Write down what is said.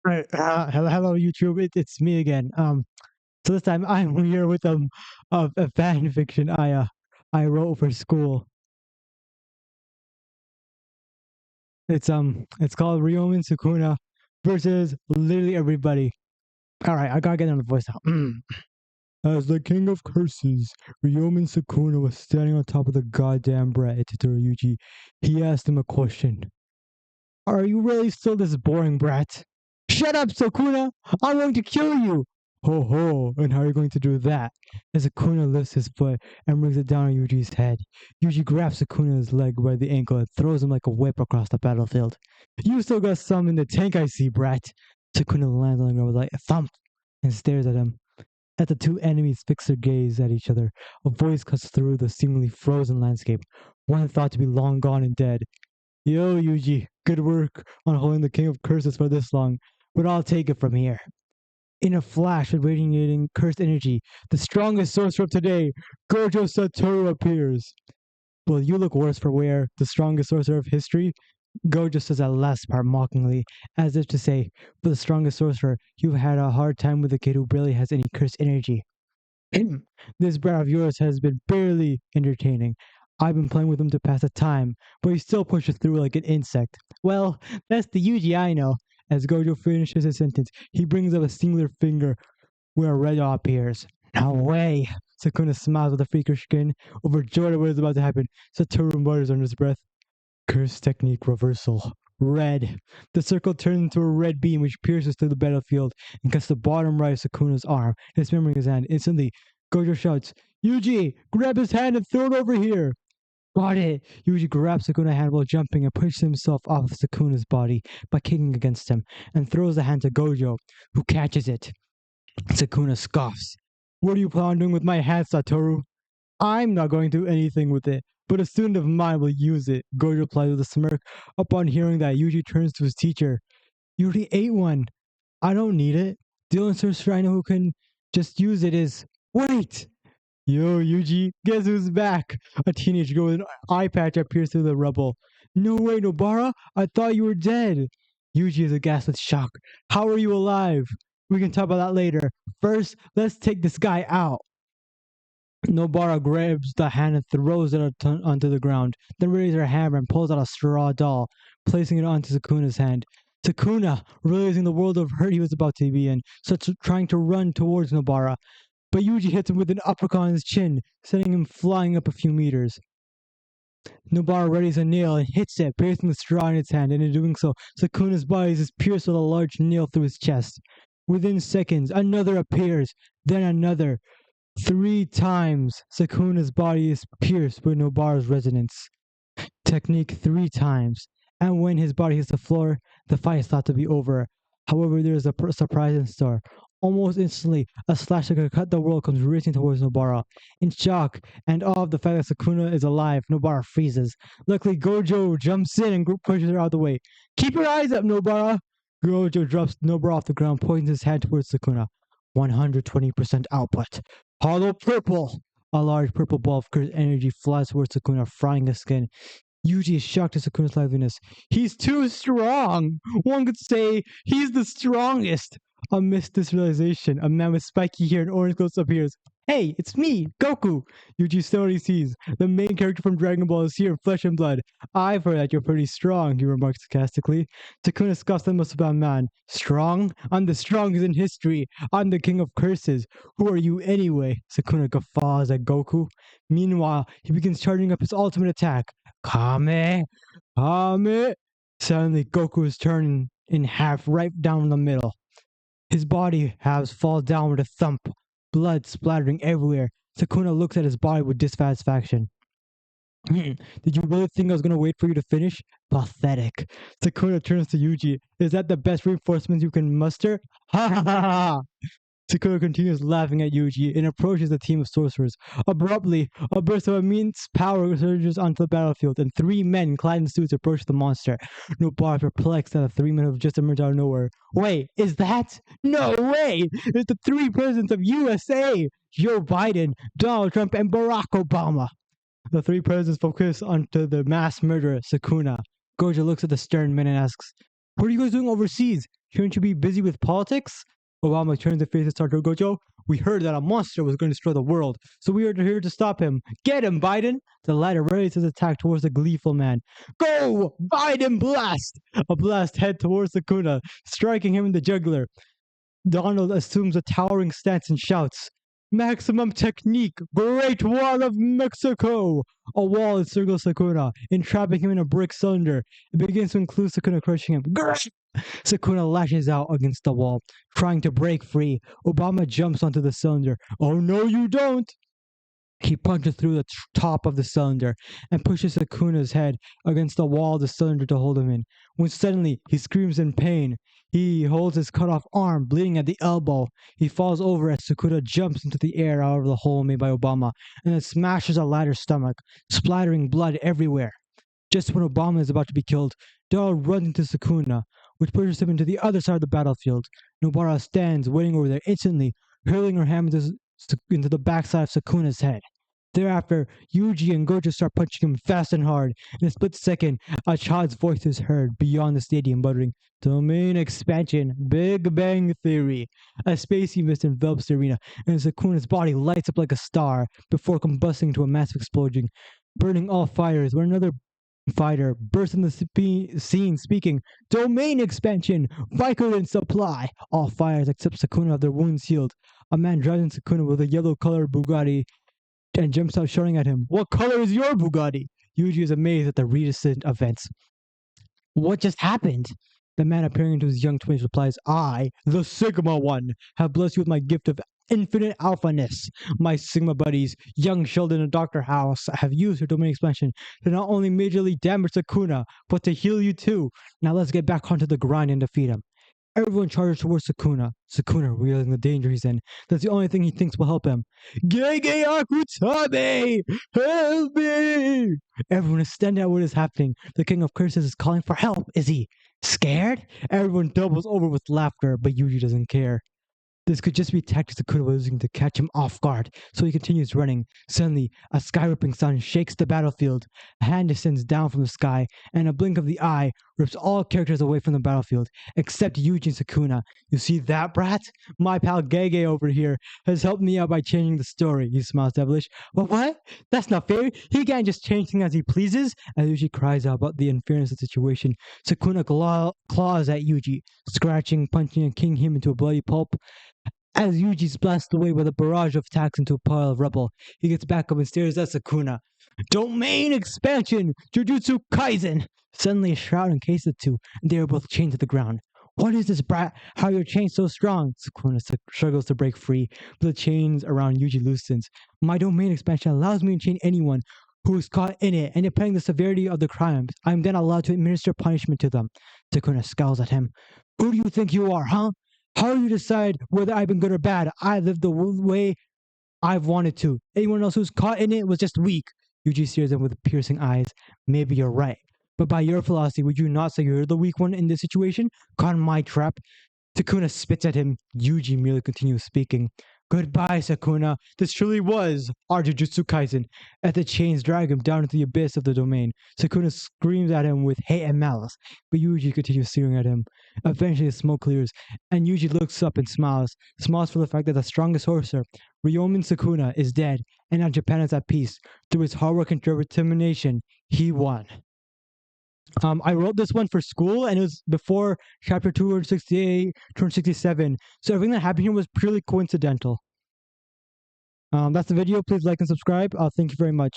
Right. Hello, YouTube. It's me again. So this time I'm here with a fan fiction I wrote for school. It's called Ryomen Sukuna versus literally everybody. All right, I gotta get on the voice now. As the king of curses, Ryomen Sukuna was standing on top of the goddamn brat Yuji. He asked him a question. Are you really still this boring brat? Shut up, Sukuna! I'm going to kill you! Ho ho, and how are you going to do that? As Sukuna lifts his foot and brings it down on Yuji's head, Yuji grabs Sukuna's leg by the ankle and throws him like a whip across the battlefield. You still got some in the tank, I see, brat. Sukuna lands on the ground with like a thump and stares at him. As the two enemies fix their gaze at each other, a voice cuts through the seemingly frozen landscape, one thought to be long gone and dead. Yo, Yuji, good work on holding the King of Curses for this long, but I'll take it from here. In a flash of radiating cursed energy, the strongest sorcerer of today, Gojo Satoru, appears. Well, you look worse for wear, the strongest sorcerer of history. Gojo says that last part mockingly, as if to say, for the strongest sorcerer, you've had a hard time with a kid who barely has any cursed energy. This brat of yours has been barely entertaining. I've been playing with him to pass the time, but he still pushes through like an insect. Well, that's the Yuji I know. As Gojo finishes his sentence, he brings up a singular finger where a red dot appears. No way! Sukuna smiles with a freakish grin, overjoyed at what is about to happen. Satoru mutters under his breath. Curse technique reversal. Red. The circle turns into a red beam which pierces through the battlefield and cuts the bottom right of Sukuna's arm, dismembering his hand. Instantly, Gojo shouts, Yuji, grab his hand and throw it over here! Got it! Yuji grabs Sukuna's hand while jumping and pushes himself off of Sukuna's body by kicking against him and throws the hand to Gojo, who catches it. Sukuna scoffs. What do you plan on doing with my hand, Satoru? I'm not going to do anything with it, but a student of mine will use it, Gojo replies with a smirk. Upon hearing that, Yuji turns to his teacher. You already ate one. I don't need it. The only sorcerer I know who can just use it is... Wait! Yo, Yuji, guess who's back? A teenage girl with an eye patch appears through the rubble. No way, Nobara! I thought you were dead! Yuji is aghast with shock. How are you alive? We can talk about that later. First, let's take this guy out. Nobara grabs the hand and throws it onto the ground, then raises her hammer and pulls out a straw doll, placing it onto Sukuna's hand. Sukuna, realizing the world of hurt he was about to be in, starts trying to run towards Nobara, but Yuji hits him with an uppercut on his chin, sending him flying up a few meters. Nobara readies a nail and hits it, piercing the straw in its hand, and in doing so, Sukuna's body is pierced with a large nail through his chest. Within seconds, another appears, then another. 3 times, Sukuna's body is pierced with Nobara's resonance. Technique 3 times, and when his body hits the floor, the fight is thought to be over. However, there is a surprise in store. Almost instantly, a slash that could cut the world comes racing towards Nobara. In shock and awe of the fact that Sukuna is alive, Nobara freezes. Luckily, Gojo jumps in and pushes her out of the way. Keep your eyes up, Nobara! Gojo drops Nobara off the ground, pointing his hand towards Sukuna. 120% output. Hollow purple! A large purple ball of cursed energy flies towards Sukuna, frying his skin. Yuji is shocked at Sukuna's liveliness. He's too strong! One could say he's the strongest! Amidst this realization, a man with spiky hair and orange clothes appears. Hey, it's me, Goku! Yuji slowly sees. The main character from Dragon Ball is here in flesh and blood. I've heard that you're pretty strong, he remarks sarcastically. Sukuna scoffs at the muscle-bound man. Strong? I'm the strongest in history. I'm the king of curses. Who are you anyway? Sukuna guffaws at Goku. Meanwhile, he begins charging up his ultimate attack. Kame! Kame! Suddenly, Goku is turned in half right down the middle. His body halves fall down with a thump, blood splattering everywhere. Sukuna looks at his body with dissatisfaction. Did you really think I was going to wait for you to finish? Pathetic. Sukuna turns to Yuji. Is that the best reinforcements you can muster? Ha ha ha ha! Sukuna continues laughing at Yuji and approaches the team of sorcerers. Abruptly, a burst of immense power surges onto the battlefield, and 3 men clad in suits approach the monster. Nobara perplexed at the 3 men who have just emerged out of nowhere. Wait, is that? No way! It's the 3 presidents of USA! Joe Biden, Donald Trump, and Barack Obama. The 3 presidents focus onto the mass murderer, Sukuna. Gojo looks at the stern men and asks, What are you guys doing overseas? Shouldn't you be busy with politics? Obama turns to face his Sergeant Gojo. We heard that a monster was going to destroy the world, so we are here to stop him. Get him, Biden! The latter readies his attack towards the gleeful man. Go! Biden blast! A blast head towards Sukuna, striking him in the jugular. Donald assumes a towering stance and shouts, Maximum technique! Great Wall of Mexico! A wall encircles Sukuna, entrapping him in a brick cylinder. It begins to include Sukuna crushing him. Grrr! Sukuna lashes out against the wall, trying to break free. Obama jumps onto the cylinder. Oh no, you don't! He punches through the top of the cylinder and pushes Sukuna's head against the wall of the cylinder to hold him in. When suddenly he screams in pain. He holds his cut off arm, bleeding at the elbow. He falls over as Sukuna jumps into the air out of the hole made by Obama and then smashes a ladder's stomach, splattering blood everywhere. Just when Obama is about to be killed, Donald runs into Sukuna, which pushes him into the other side of the battlefield. Nobara stands waiting over there instantly, hurling her hand into the backside of Sukuna's head. Thereafter, Yuji and Gojo start punching him fast and hard. In a split second, a child's voice is heard beyond the stadium muttering, Domain expansion, Big Bang Theory. A spacey mist envelops the arena, and Sukuna's body lights up like a star before combusting to a massive explosion, burning all fighters. When another fighter bursts in the scene speaking, Domain expansion, Vicodin supply. All fighters except Sukuna have their wounds healed. A man drives in Sukuna with a yellow-colored Bugatti and jumps out shouting at him, What color is your Bugatti? Yuji is amazed at the recent events. What just happened? The man appearing to his young twins replies, I, the Sigma One, have blessed you with my gift of infinite alphaness. My Sigma buddies, young Sheldon and Dr. House, have used your domain expansion to not only majorly damage Sukuna, but to heal you too. Now let's get back onto the grind and defeat him. Everyone charges towards Sukuna. Sukuna, realizing the danger he's in, that's the only thing he thinks will help him. Gege Akutame! Help me! Everyone is standing out what is happening. The King of Curses is calling for help. Is he scared? Everyone doubles over with laughter, but Yuji doesn't care. This could just be tactics Sukuna was using to catch him off guard, so he continues running. Suddenly, a sky-ripping sun shakes the battlefield. A hand descends down from the sky, and in a blink of the eye, rips all characters away from the battlefield, except Yuji and Sukuna. You see that, brat? My pal Gege over here has helped me out by changing the story. He smiles devilish. But what? That's not fair. He can't just change things as he pleases. As Yuji cries out about the unfairness of the situation, Sukuna claws at Yuji, scratching, punching, and kicking him into a bloody pulp. As Yuji's blasted away with a barrage of attacks into a pile of rubble, he gets back up and stares at Sukuna. Domain expansion! Jujutsu Kaisen! Suddenly a shroud encases the two, and they are both chained to the ground. What is this, brat? How are your chains so strong? Sukuna struggles to break free, but the chains around Yuji loosens. My domain expansion allows me to chain anyone who is caught in it, and depending on the severity of the crimes, I am then allowed to administer punishment to them. Sukuna scowls at him. Who do you think you are, huh? How do you decide whether I've been good or bad? I lived the way I've wanted to. Anyone else who's caught in it was just weak. Yuji stares at him with piercing eyes. Maybe you're right. But by your philosophy, would you not say you're the weak one in this situation? Caught in my trap? Sukuna spits at him. Yuji merely continues speaking. Goodbye, Sukuna. This truly was our Jujutsu Kaisen. As the chains drag him down into the abyss of the domain, Sukuna screams at him with hate and malice, but Yuji continues staring at him. Eventually, the smoke clears, and Yuji looks up and smiles for the fact that the strongest sorcerer, Ryomen Sukuna, is dead, and now Japan is at peace. Through his hard work and determination, he won. I wrote this one for school, and it was before chapter 268, 267. So everything that happened here was purely coincidental. That's the video. Please like and subscribe. Thank you very much.